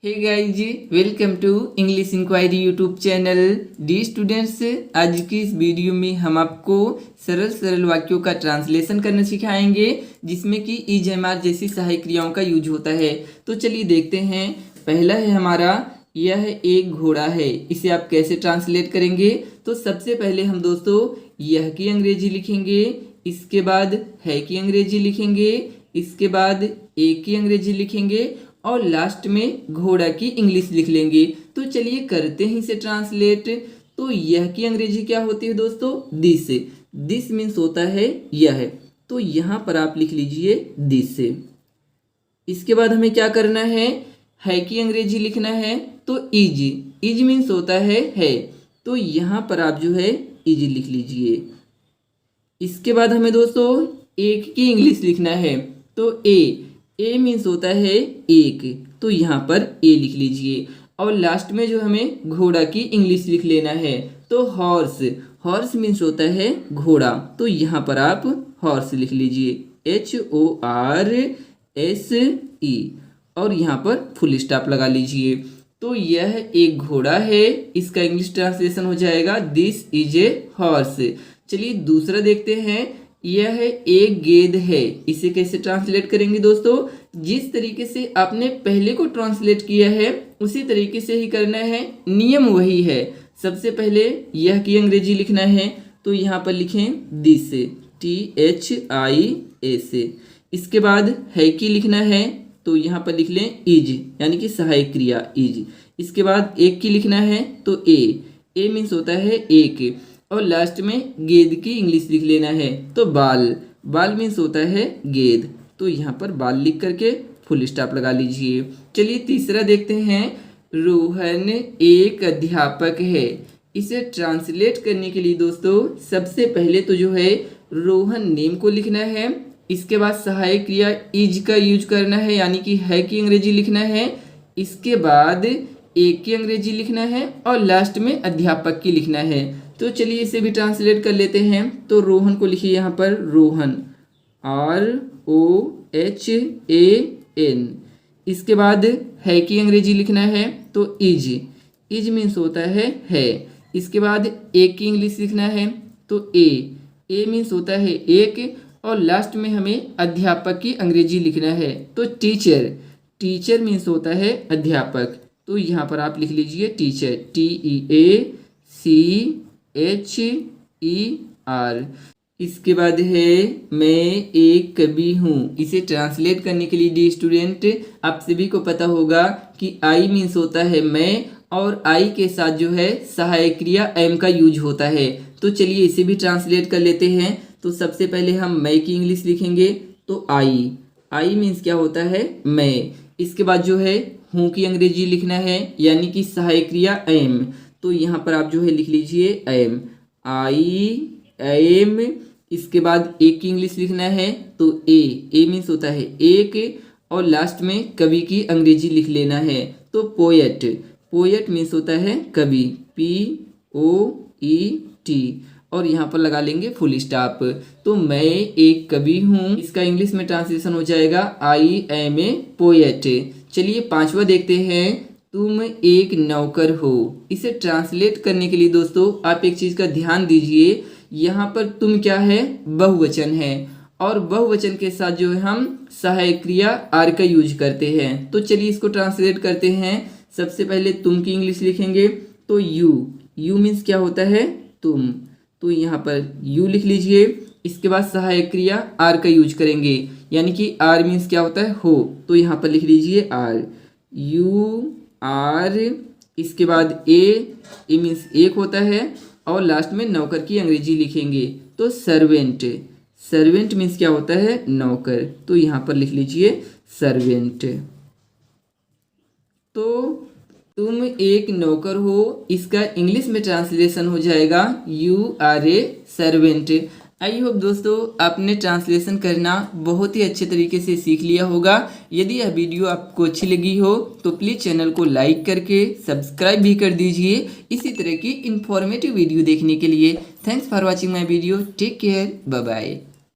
Hey guys, welcome to English Inquiry YouTube channel. Dear students, आज की इस video में हम आपको सरल सरल वाक्यों का ट्रांसलेशन करना सिखाएंगे जिसमें कि इज एम आर जैसी सहायक क्रियाओं का यूज होता है। तो चलिए देखते हैं। पहला है हमारा, यह एक घोड़ा है। इसे आप कैसे ट्रांसलेट करेंगे? तो सबसे पहले हम दोस्तों यह की अंग्रेजी लिखेंगे, इसके बाद है की अंग्रेजी लिखेंगे, इसके बाद एक की अंग्रेजी लिखेंगे और लास्ट में घोड़ा की इंग्लिश लिख लेंगे। तो चलिए करते हैं इसे ट्रांसलेट। तो यह की अंग्रेजी क्या होती है दोस्तों? दिस। दिस मीन्स होता है यह। तो यहाँ पर आप लिख लीजिए दिस। इसके बाद हमें क्या करना है की अंग्रेजी लिखना है। तो इज। इज मीन्स होता है। तो यहाँ पर आप जो है इज लिख लीजिए। इसके बाद हमें दोस्तों एक की इंग्लिश लिखना है। तो ए मीन्स होता है एक। तो यहाँ पर ए लिख लीजिए और लास्ट में जो हमें घोड़ा की इंग्लिश लिख लेना है। तो हॉर्स। हॉर्स मीन्स होता है घोड़ा। तो यहाँ पर आप हॉर्स लिख लीजिए, HORSE और यहाँ पर फुल स्टॉप लगा लीजिए। तो यह एक घोड़ा है, इसका इंग्लिश ट्रांसलेशन हो जाएगा दिस इज ए हॉर्स। चलिए दूसरा देखते हैं। यह एक गेंद है। इसे कैसे ट्रांसलेट करेंगे दोस्तों? जिस तरीके से आपने पहले को ट्रांसलेट किया है उसी तरीके से ही करना है। नियम वही है। सबसे पहले यह की अंग्रेजी लिखना है। तो यहाँ पर लिखें दिस, THIS। इसके बाद है की लिखना है। तो यहाँ पर लिख लें इज, यानी कि सहायक क्रिया इज। इसके बाद एक की लिखना है। तो ए मीन्स होता है एक और लास्ट में गेंद की इंग्लिश लिख लेना है। तो बाल। बाल मीन्स होता है गेंद। तो यहाँ पर बाल लिख करके फुल स्टॉप लगा लीजिए। चलिए तीसरा देखते हैं। रोहन एक अध्यापक है। इसे ट्रांसलेट करने के लिए दोस्तों सबसे पहले तो जो है रोहन नेम को लिखना है। इसके बाद सहायक क्रिया इज का यूज करना है, यानी कि है की अंग्रेजी लिखना है। इसके बाद एक की अंग्रेजी लिखना है और लास्ट में अध्यापक की लिखना है। तो चलिए इसे भी ट्रांसलेट कर लेते हैं। तो रोहन को लिखिए यहाँ पर रोहन, ROHAN। इसके बाद है की अंग्रेजी लिखना है। तो इज। इज मीन्स होता है। इसके बाद एक की इंग्लिश लिखना है। तो ए मीन्स होता है एक और लास्ट में हमें अध्यापक की अंग्रेजी लिखना है। तो टीचर। टीचर मीन्स होता है अध्यापक। तो यहाँ पर आप लिख लीजिए टीचर, TEACHER। इसके बाद है मैं एक कवि हूँ। इसे ट्रांसलेट करने के लिए डी स्टूडेंट आप सभी को पता होगा कि आई मीन्स होता है मैं और आई के साथ जो है सहायक क्रिया एम का यूज होता है। तो चलिए इसे भी ट्रांसलेट कर लेते हैं। तो सबसे पहले हम मैं की इंग्लिश लिखेंगे। तो आई मीन्स क्या होता है? मैं। इसके बाद जो है हूँ की अंग्रेजी लिखना है, यानी कि सहायक क्रिया एम। तो यहाँ पर आप जो है लिख लीजिए एम, आई एम। इसके बाद एक की इंग्लिश लिखना है। तो ए मीन्स होता है एक और लास्ट में कवि की अंग्रेजी लिख लेना है। तो पोएट। पोएट मीन्स होता है कवि, POET और यहाँ पर लगा लेंगे फुल स्टॉप। तो मैं एक कवि हूँ, इसका इंग्लिश में ट्रांसलेशन हो जाएगा आई एम ए पोएट। चलिए पांचवा देखते हैं। तुम एक नौकर हो। इसे ट्रांसलेट करने के लिए दोस्तों आप एक चीज़ का ध्यान दीजिए। यहाँ पर तुम क्या है? बहुवचन है और बहुवचन के साथ जो है हम सहायक क्रिया आर का यूज करते हैं। तो चलिए इसको ट्रांसलेट करते हैं। सबसे पहले तुम की इंग्लिश लिखेंगे। तो यू मीन्स क्या होता है? तुम। तो यहाँ पर यू लिख लीजिए। इसके बाद सहायक क्रिया आर का यूज करेंगे, यानी कि आर मीन्स क्या होता है? हो। तो यहाँ पर लिख लीजिए आर, UR। इसके बाद ए मीन्स एक होता है और लास्ट में नौकर की अंग्रेजी लिखेंगे। तो सर्वेंट। सर्वेंट मीन्स क्या होता है? नौकर। तो यहाँ पर लिख लीजिए सर्वेंट। तो तुम एक नौकर हो, इसका इंग्लिश में ट्रांसलेशन हो जाएगा You are a servant। I hope दोस्तों आपने ट्रांसलेशन करना बहुत ही अच्छे तरीके से सीख लिया होगा। यदि यह वीडियो आपको अच्छी लगी हो तो प्लीज़ चैनल को लाइक करके सब्सक्राइब भी कर दीजिए इसी तरह की इन्फॉर्मेटिव वीडियो देखने के लिए। Thanks for watching my video. Take care, bye bye.